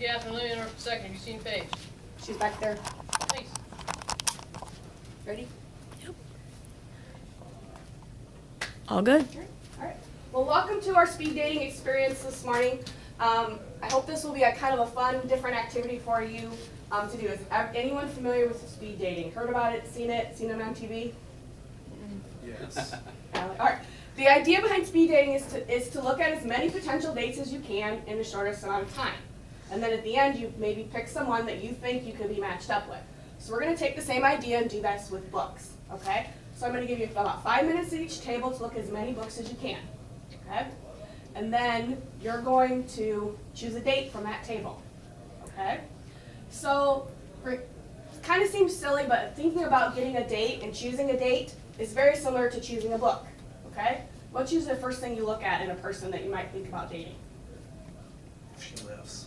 Catherine, let me interrupt for a second. Have you seen Paige? She's back there. Thanks. Ready? All good. All right. Well, welcome to our speed dating experience this morning. I hope this will be a kind of a fun, different activity for you to do. Is anyone familiar with speed dating? Heard about it? Seen it on TV? Yes. All right. The idea behind speed dating is to look at as many potential dates as you can in the shortest amount of time. And then at the end, you maybe pick someone that you think you could be matched up with. So we're going to take the same idea and do this with books, okay? So I'm going to give you about 5 minutes at each table to look at as many books as you can, okay? And then you're going to choose a date from that table, okay? So it kind of seems silly, but thinking about getting a date and choosing a date is very similar to choosing a book, okay? What's usually the first thing you look at in a person that you might think about dating? She lives.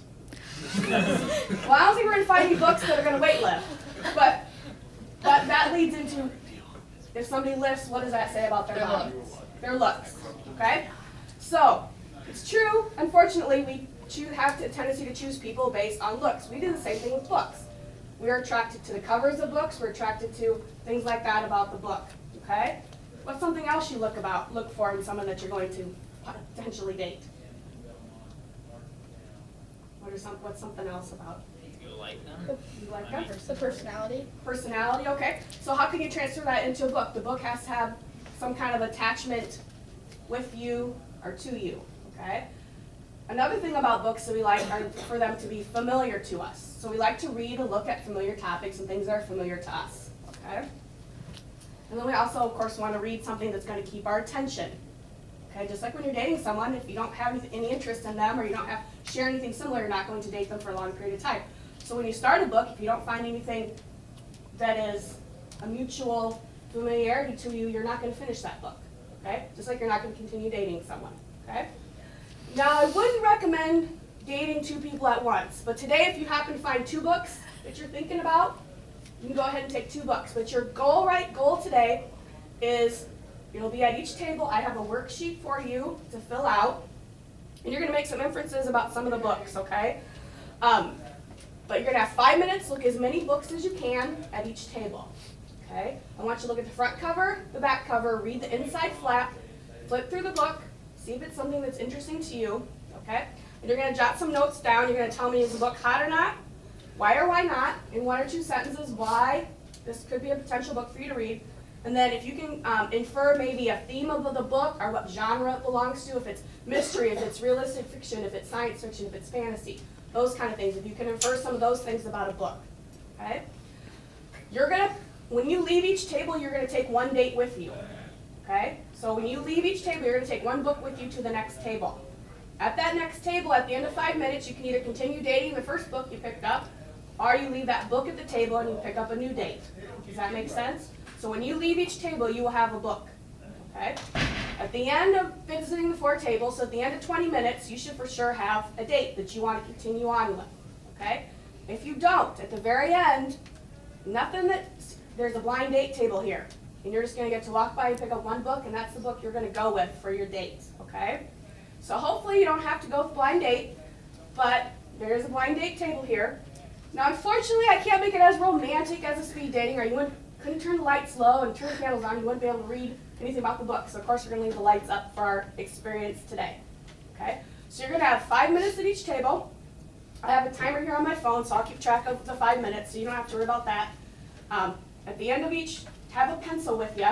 Well, I don't think we're going to find any books that are going to wait lift, but that leads into, if somebody lifts, what does that say about their body? Their looks, okay? So, it's true, unfortunately, we have a tendency to choose people based on looks. We do the same thing with books. We are attracted to the covers of books, we're attracted to things like that about the book, okay? What's something else you look for in someone that you're going to potentially date? What's something else about? You like them? You like them? The personality. Personality, okay. So how can you transfer that into a book? The book has to have some kind of attachment with you or to you, okay? Another thing about books that we like are for them to be familiar to us. So we like to read and look at familiar topics and things that are familiar to us, okay? And then we also, of course, want to read something that's going to keep our attention. Okay, just like when you're dating someone, if you don't have any interest in them or you don't share anything similar, you're not going to date them for a long period of time. So when you start a book, if you don't find anything that is a mutual familiarity to you, you're not going to finish that book. Okay, just like you're not going to continue dating someone. Okay. Now I wouldn't recommend dating two people at once, but today if you happen to find two books that you're thinking about, you can go ahead and take two books. But your goal today is, you'll be at each table. I have a worksheet for you to fill out, and you're going to make some inferences about some of the books, okay? But you're going to have 5 minutes, look as many books as you can at each table, okay? I want you to look at the front cover, the back cover, read the inside flap, flip through the book, see if it's something that's interesting to you, okay? And you're going to jot some notes down. You're going to tell me, is the book hot or not? Why or why not? In 1 or 2 sentences, why this could be a potential book for you to read. And then if you can infer maybe a theme of the book or what genre it belongs to, if it's mystery, if it's realistic fiction, if it's science fiction, if it's fantasy, those kind of things. If you can infer some of those things about a book, okay? When you leave each table, you're going to take one date with you, okay? So when you leave each table, you're going to take one book with you to the next table. At that next table, at the end of 5 minutes, you can either continue dating the first book you picked up, or you leave that book at the table and you pick up a new date. Does that make sense? So when you leave each table, you will have a book, okay? At the end of visiting the 4 tables, so at the end of 20 minutes, you should for sure have a date that you want to continue on with, okay? If you don't, at the very end, there's a blind date table here, and you're just going to get to walk by and pick up one book, and that's the book you're going to go with for your dates, okay? So hopefully you don't have to go with blind date, but there is a blind date table here. Now, unfortunately, I can't make it as romantic as a speed dating, or you couldn't turn the lights low and turn the candles on, you wouldn't be able to read anything about the book. So of course you're going to leave the lights up for our experience today. Okay? So you're going to have 5 minutes at each table. I have a timer here on my phone, so I'll keep track of the 5 minutes, so you don't have to worry about that. At the end of each, have a pencil with you.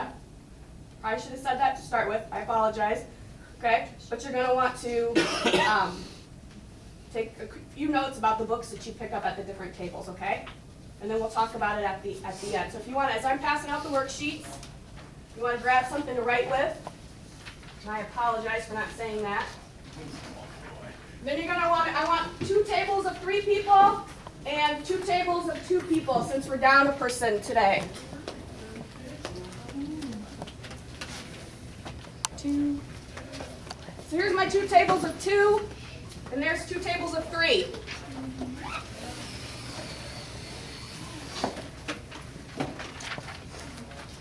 Probably should have said that to start with. I apologize. Okay? But you're going to want to take a few notes about the books that you pick up at the different tables, okay? And then we'll talk about it at the end. So if you want, as I'm passing out the worksheets, you want to grab something to write with. And I apologize for not saying that. Then you're going to I want 2 tables of 3 people and 2 tables of 2 people, since we're down a person today. 2. So here's my 2 tables of 2, and there's 2 tables of 3.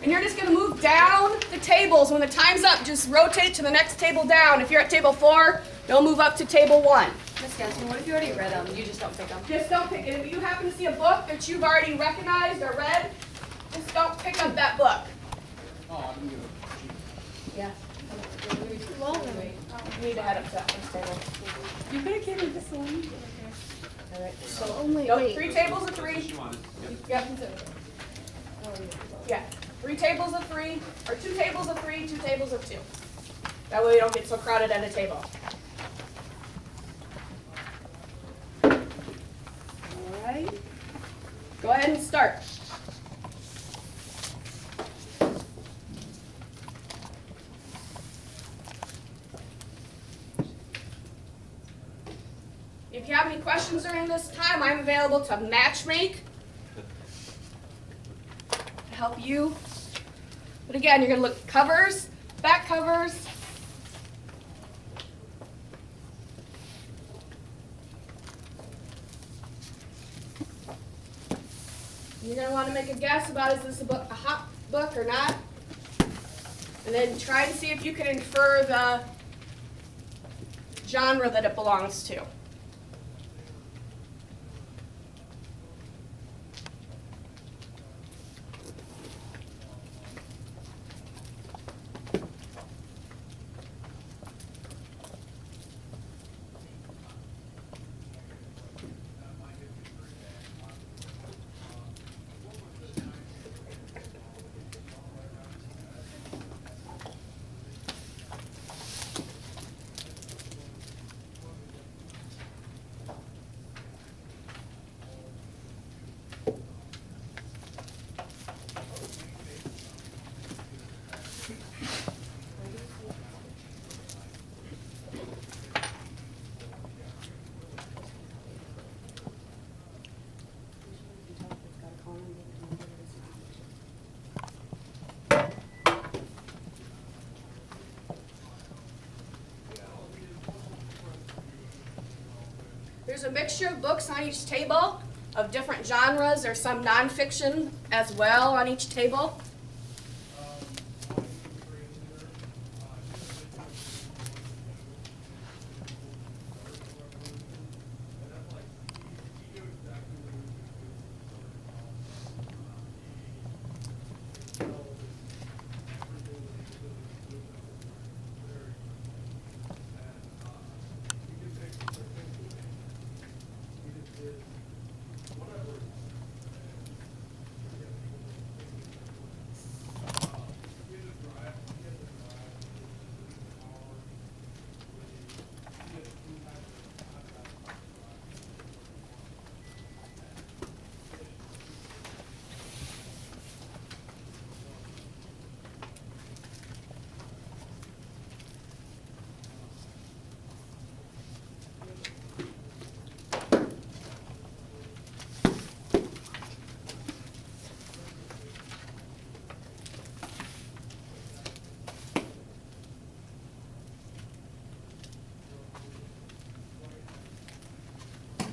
And you're just going to move down the tables. When the time's up, just rotate to the next table down. If you're at table 4, you'll move up to table 1. Just Jasmine, what if you already read them? You just don't pick them. Just don't pick it. If you happen to see a book that you've already recognized or read, just don't pick up that book. Yeah. You need to head up to that first table. You could have given me this one. All right. So, Only nope, 3 tables of 3. Yep. Yeah. 3 tables of 3, or 2 tables of 3, 2 tables of 2. That way we don't get so crowded at a table. All right. Go ahead and start. If you have any questions during this time, I'm available to matchmake to help you. But again, you're going to look covers, back covers. You're going to want to make a guess about is this a book, a hot book or not. And then try and see if you can infer the genre that it belongs to. There's a mixture of books on each table of different genres. There's some nonfiction as well on each table.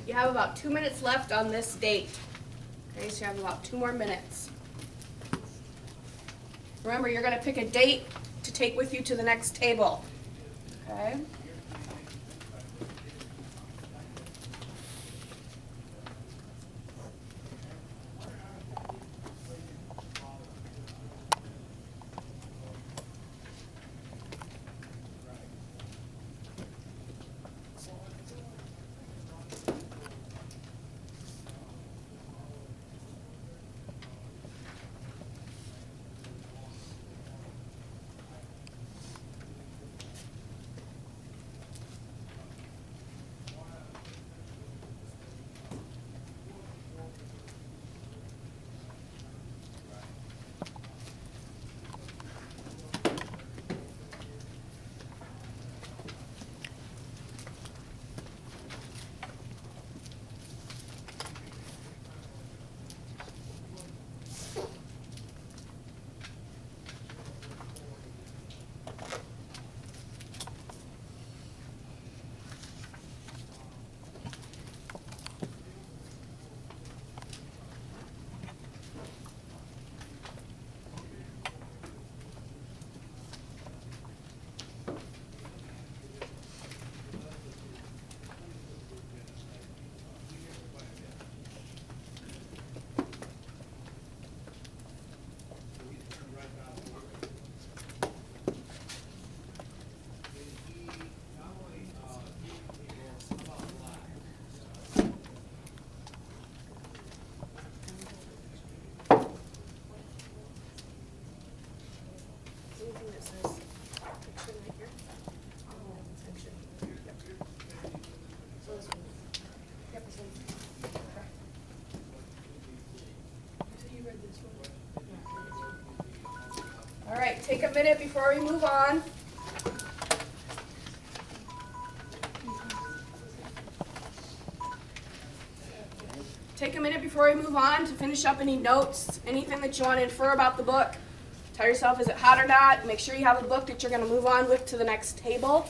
You have about 2 minutes left on this date. Okay, so you have about 2 more minutes. Remember, you're going to pick a date to take with you to the next table. Okay? Take a minute before we move on. Take a minute before we move on to finish up any notes, anything that you want to infer about the book. Tell yourself, is it hot or not? Make sure you have a book that you're going to move on with to the next table.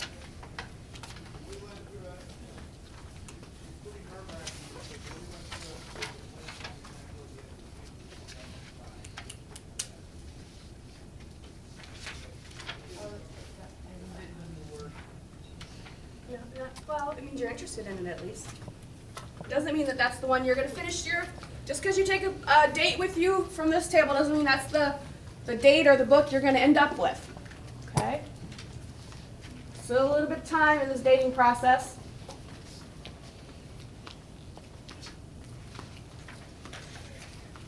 Well, it means you're interested in it at least. Doesn't mean that that's the one you're going to finish your, just because you take a date with you from this table doesn't mean that's the date or the book you're going to end up with. Okay? Still a little bit of time in this dating process.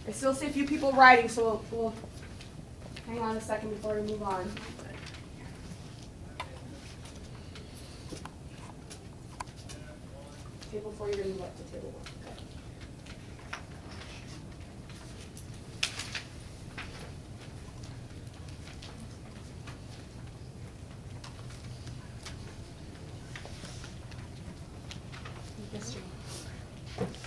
I still see a few people writing, so we'll hang on a second before we move on. Table 4, you're going to move up to table 1. Okay.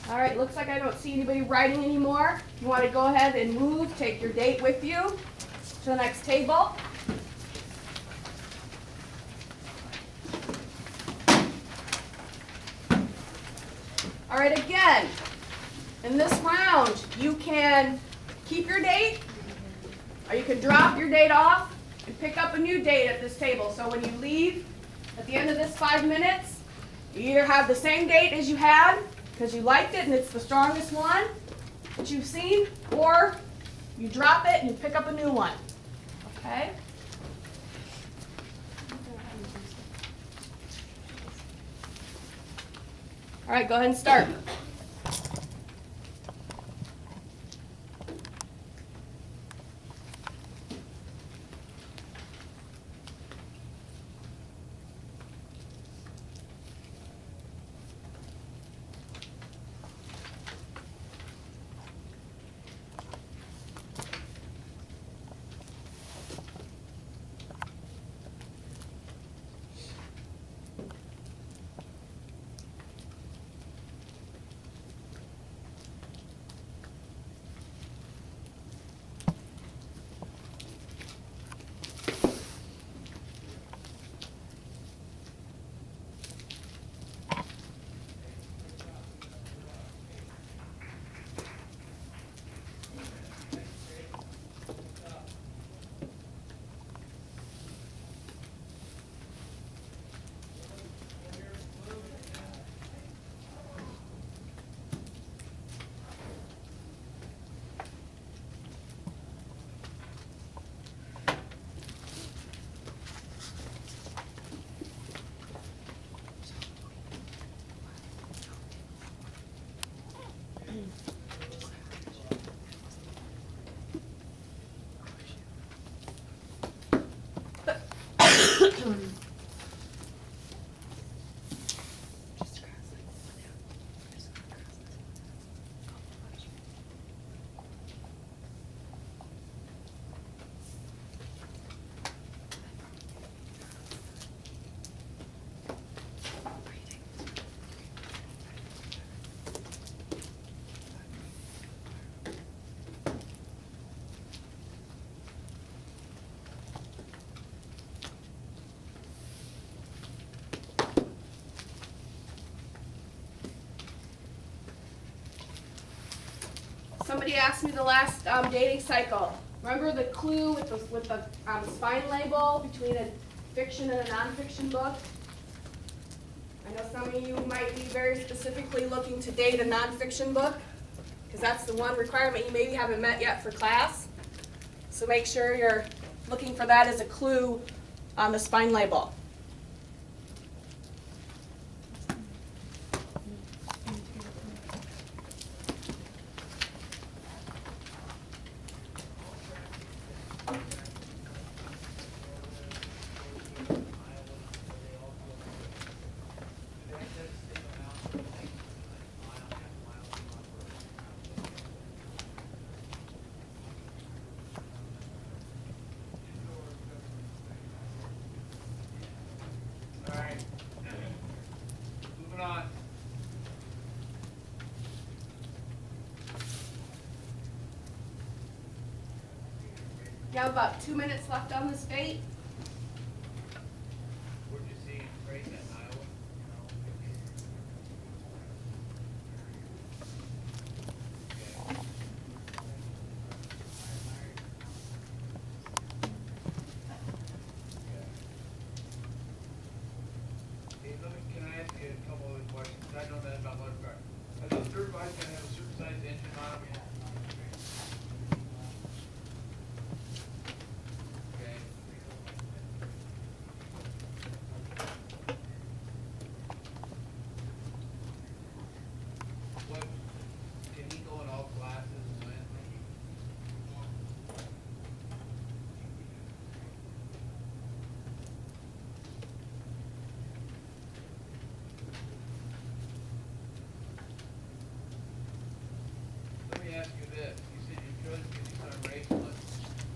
All right, looks like I don't see anybody writing anymore. If you want to go ahead and move, take your date with you to the next table. All right, again, in this round, you can keep your date, or you can drop your date off and pick up a new date at this table. So when you leave at the end of this 5 minutes, you either have the same date as you had, because you liked it and it's the strongest one that you've seen, or you drop it and you pick up a new one. Okay? All right, go ahead and start. Somebody asked me the last dating cycle. Remember the clue with the spine label between a fiction and a nonfiction book? I know some of you might be very specifically looking to date a nonfiction book, because that's the one requirement you maybe haven't met yet for class. So make sure you're looking for that as a clue on the spine label. You have about 2 minutes left on this date. Where'd you see race in Iowa? Hey, can I ask you a couple other questions? I know that about motor car. Are those dirt bikes gonna have a certain size engine on them? Okay. What, can he go in all classes and win? Let me ask you this, you said you could get these on race line,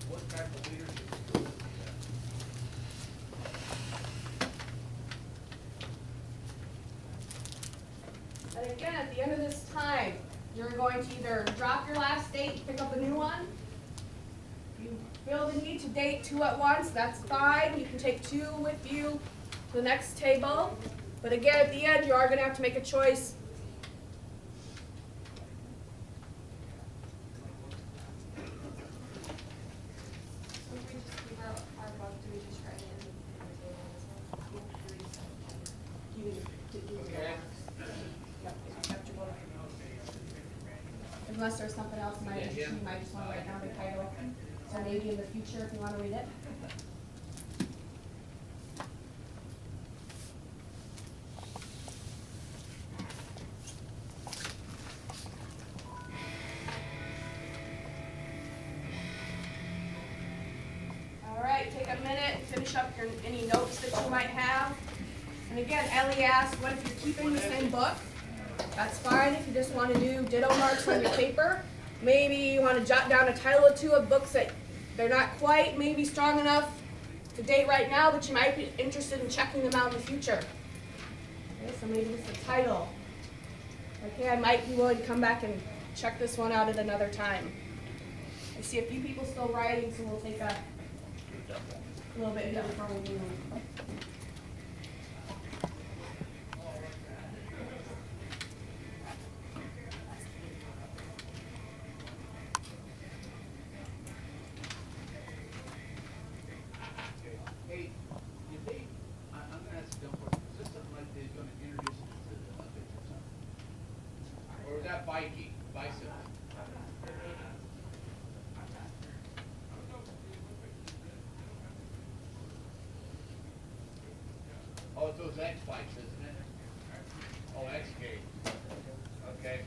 what type of leadership skills does he have? And again, at the end of this time, you're going to either drop your last date, pick up a new one. If you feel the need to date 2 at once, that's fine. You can take 2 with you to the next table. But again, at the end, you are going to have to make a choice. So if we just keep our book, do we just write it in the table as well? Okay. Yep, acceptable. Unless there's something else in my interest, you might just want to write down the title. So maybe in the future, if you want to read it. All right, take a minute, finish up your, any notes that you might have. And again, Ellie asked, what if you're keeping the same book? That's fine if you just want to do ditto marks on your paper. Maybe you want to jot down a title or 2 of books that they're not quite maybe strong enough to date right now, but you might be interested in checking them out in the future. Okay, so maybe this is a title. Okay, I might be willing to come back and check this one out at another time. I see a few people still writing, so we'll take a little bit here before we move. Hey, did they, I'm gonna ask you a dumb question, is this something like they're gonna introduce us to the Olympics or something? Or is that biking, bicycle? Oh, it's those X bikes, isn't it? Oh, X games. Okay.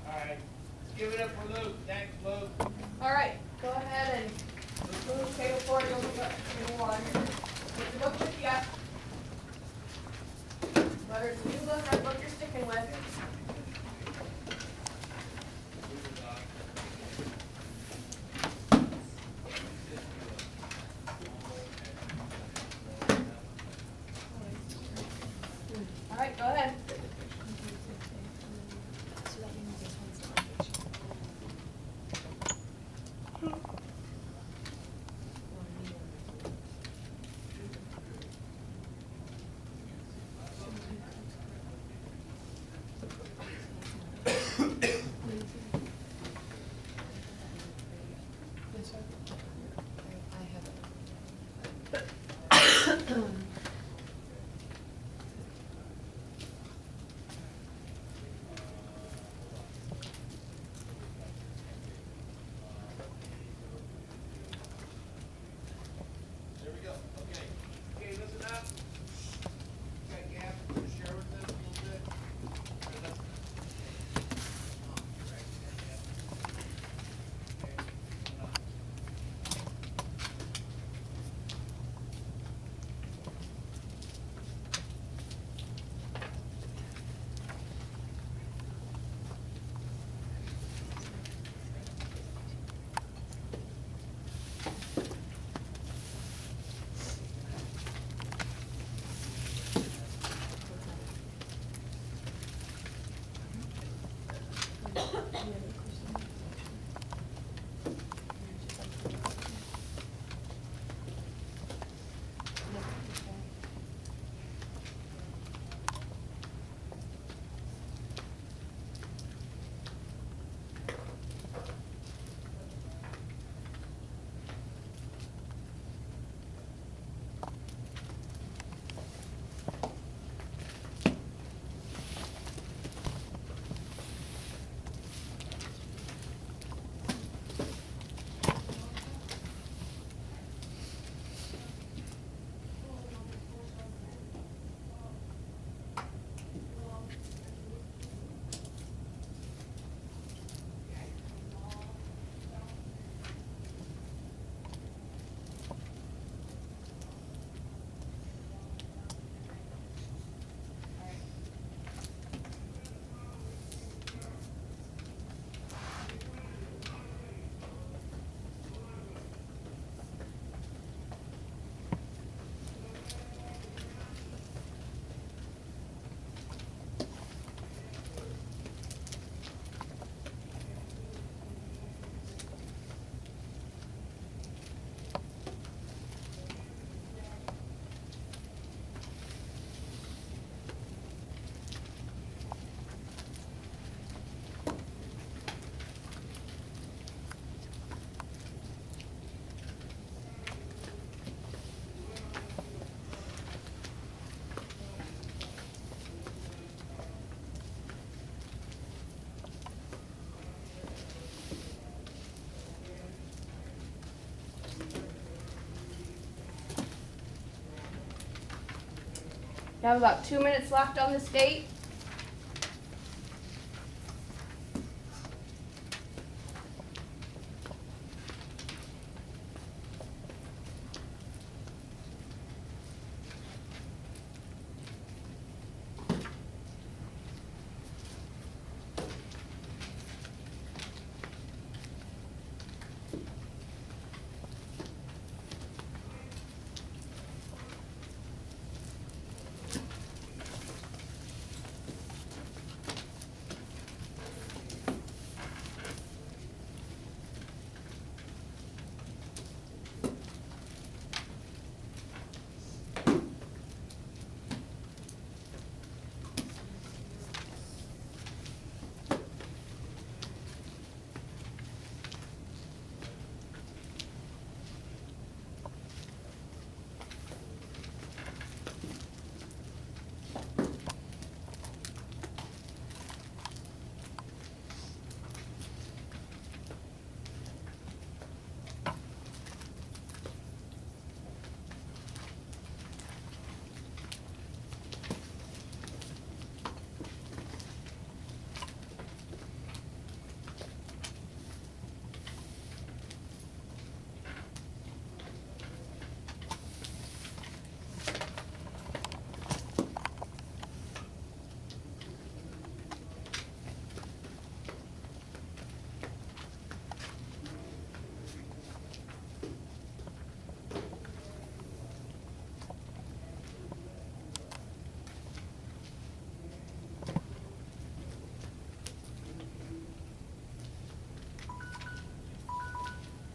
All right, let's give it up for Luke. Thanks, Luke. All right, go ahead and move table 4 to table 1. Take the book with you. Whether it's a new book or a book you're sticking with. All right, go ahead. There we go. Okay. Okay, listen up. Got Gab to share with us a little bit. You have about 2 minutes left on this date.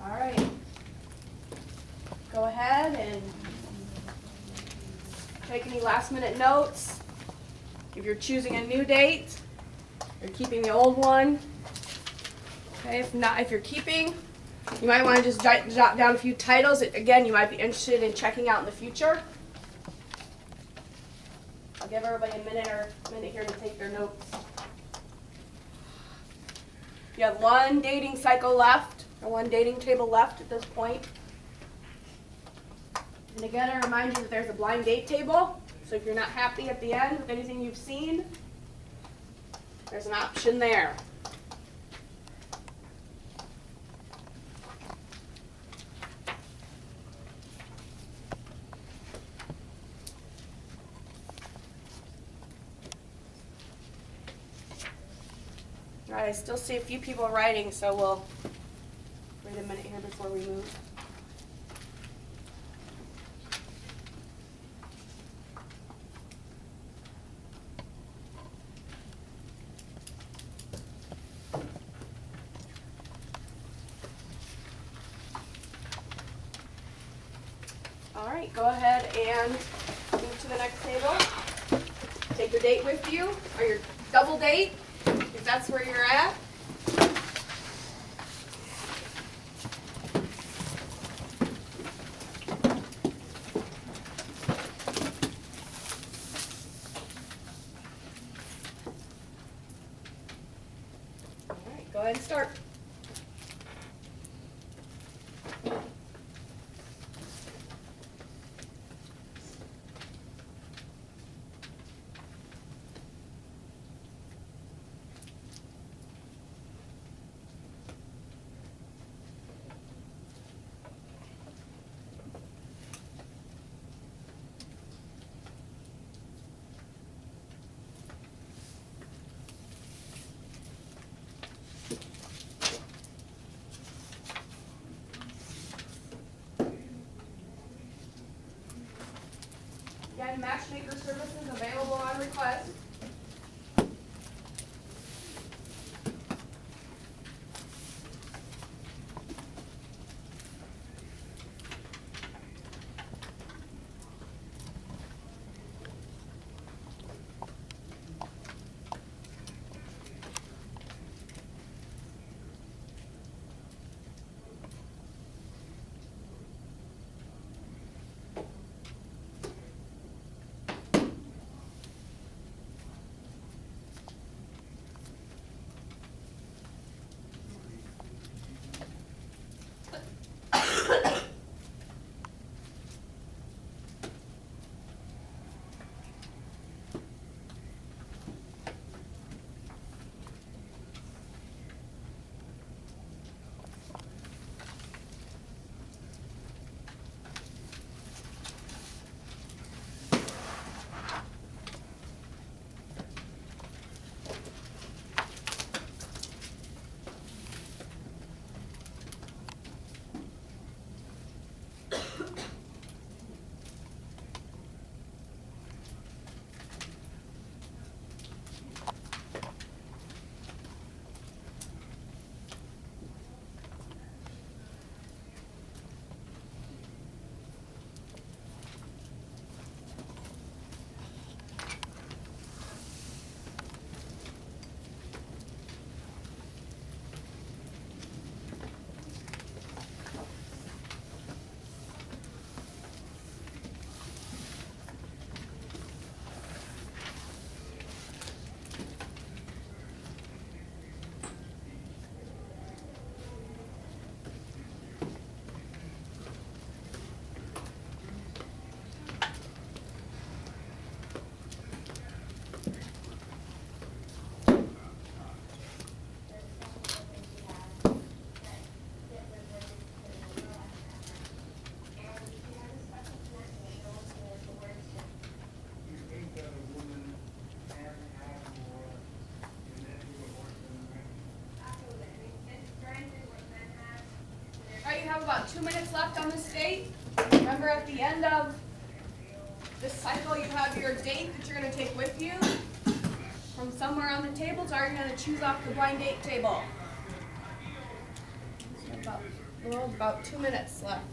All right. Go ahead and take any last minute notes. If you're choosing a new date, you're keeping the old one. Okay, if you're keeping, you might want to just jot down a few titles that, again, you might be interested in checking out in the future. I'll give everybody a minute here to take their notes. You have one dating cycle left, or one dating table left at this point. And again, I remind you that there's a blind date table. So if you're not happy at the end with anything you've seen, there's an option there. All right, I still see a few people writing, so we'll wait a minute here before we move. All right, go ahead and move to the next table. Take your date with you, or your double date, if that's where you're at. All right, go ahead and start. Again, matchmaker services available on request. 2 minutes left on this date. Remember, at the end of this cycle, you have your date that you're going to take with you from somewhere on the tables, or you're going to choose off the blind date table. So about 2 minutes left.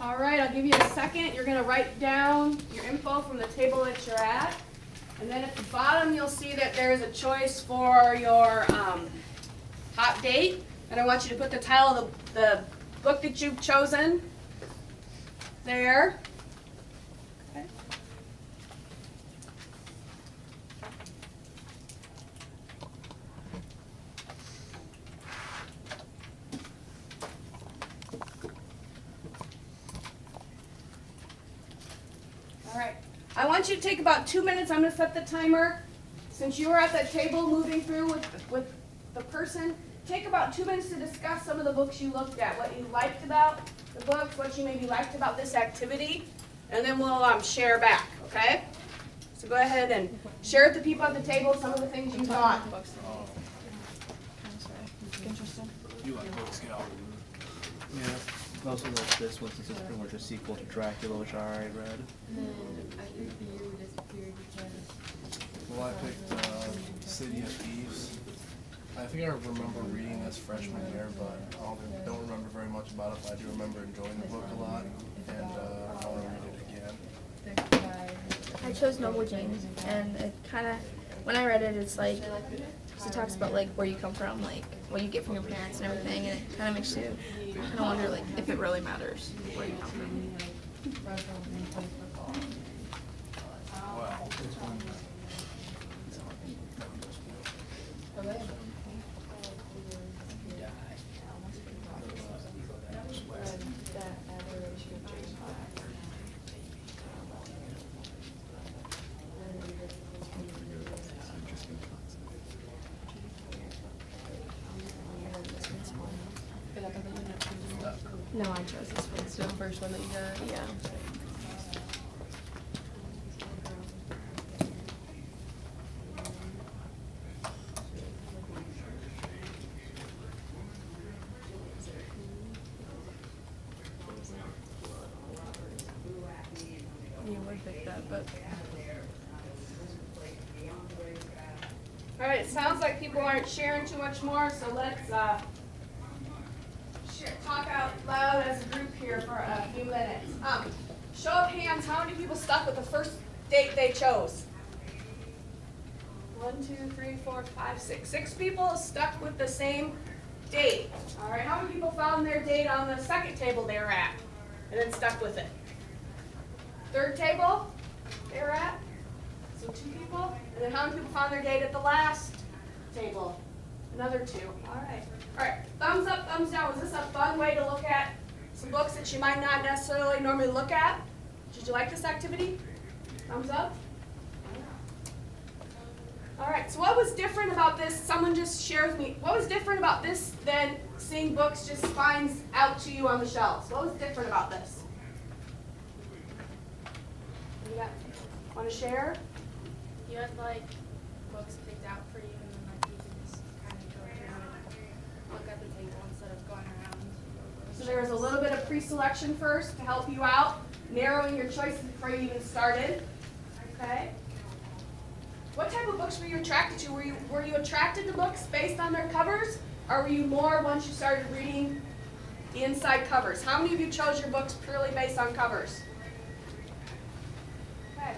All right, I'll give you a second. You're going to write down your info from the table that you're at. And then at the bottom, you'll see that there's a choice for your hot date. And I want you to put the title of the book that you've chosen there. Okay. All right. I want you to take about 2 minutes. I'm going to set the timer. Since you were at that table moving through with the person, take about 2 minutes to discuss some of the books you looked at, what you liked about the books, what you maybe liked about this activity, and then we'll share back, okay? So go ahead and share with the people at the table some of the things you thought. You like Book Scout? Yeah, I also like this one since it's pretty much a sequel to Dracula, which I already read. Well, I picked City of Thieves. I think I remember reading this freshman year, but I don't remember very much about it. But I do remember enjoying the book a lot, and I want to read it again. I chose Noble James, and it kind of, when I read it, it's like, cause it talks about like where you come from, like what you get from your parents and everything, and it kind of makes you kind of wonder like if it really matters where you come from. Wow. No, I chose this one. It's the first one that you got. Yeah. You would pick that, but All right, it sounds like people aren't sharing too much more, so let's talk out loud as a group here for a few minutes. Show of hands, how many people stuck with the first date they chose? 1, 2, 3, 4, 5, 6. 6 people stuck with the same date. All right, how many people found their date on the second table they were at and then stuck with it? Third table they were at? So 2 people. And then how many people found their date at the last table? Another 2. All right. All right. Thumbs up, thumbs down. Was this a fun way to look at some books that you might not necessarily normally look at? Did you like this activity? Thumbs up. All right. So what was different about this? Someone just share with me. What was different about this than seeing books just finds out to you on the shelves? What was different about this? Want to share? You had like books picked out for you, and then like you could just kind of go through and look at the table instead of going around. So there was a little bit of pre-selection first to help you out, narrowing your choices before you even started. Okay. What type of books were you attracted to? Were you attracted to books based on their covers, or were you more once you started reading the inside covers? How many of you chose your books purely based on covers? Okay.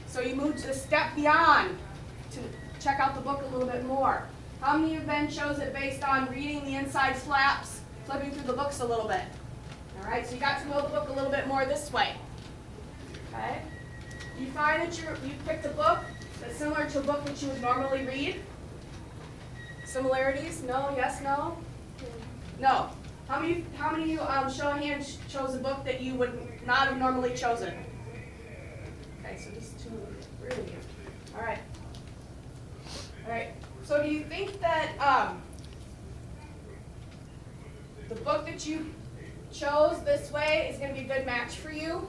So you moved to the step beyond to check out the book a little bit more. How many of them chose it based on reading the inside flaps, flipping through the books a little bit? All right, so you got to know the book a little bit more this way. Okay? You find that you picked a book that's similar to a book that you would normally read? Similarities? No? Yes? No? No. How many show of hands chose a book that you would not have normally chosen? Okay, so just 2 really. All right. All right. So do you think that the book that you chose this way is going to be a good match for you?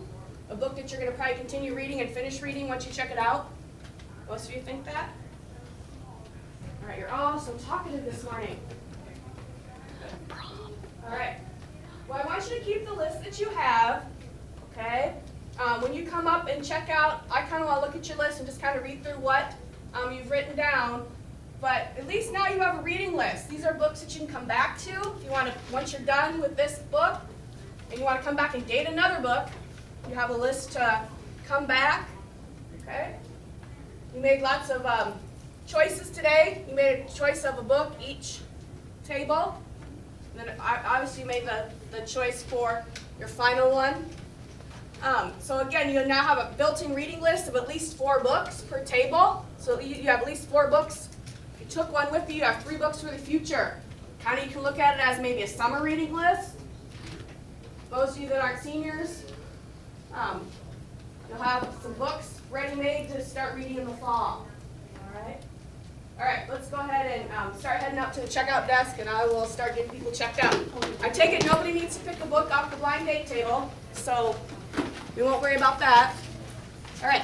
A book that you're going to probably continue reading and finish reading once you check it out? Most of you think that? All right, you're all so talkative this morning. All right. Well, I want you to keep the list that you have, okay? When you come up and check out, I kind of want to look at your list and just kind of read through what you've written down. But at least now you have a reading list. These are books that you can come back to. If you want to, once you're done with this book and you want to come back and date another book, you have a list to come back, okay? You made lots of choices today. You made a choice of a book each table. And then obviously you made the choice for your final one. So again, you now have a built-in reading list of at least 4 books per table. So you have at least 4 books. If you took one with you, you have 3 books for the future. Kind of you can look at it as maybe a summer reading list. Those of you that aren't seniors, you'll have some books ready-made to start reading in the fall. All right? All right, let's go ahead and start heading up to the checkout desk, and I will start getting people checked out. I take it nobody needs to pick a book off the blind date table, so we won't worry about that. All right.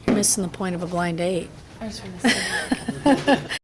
Missing the point of a blind date. I was trying to say.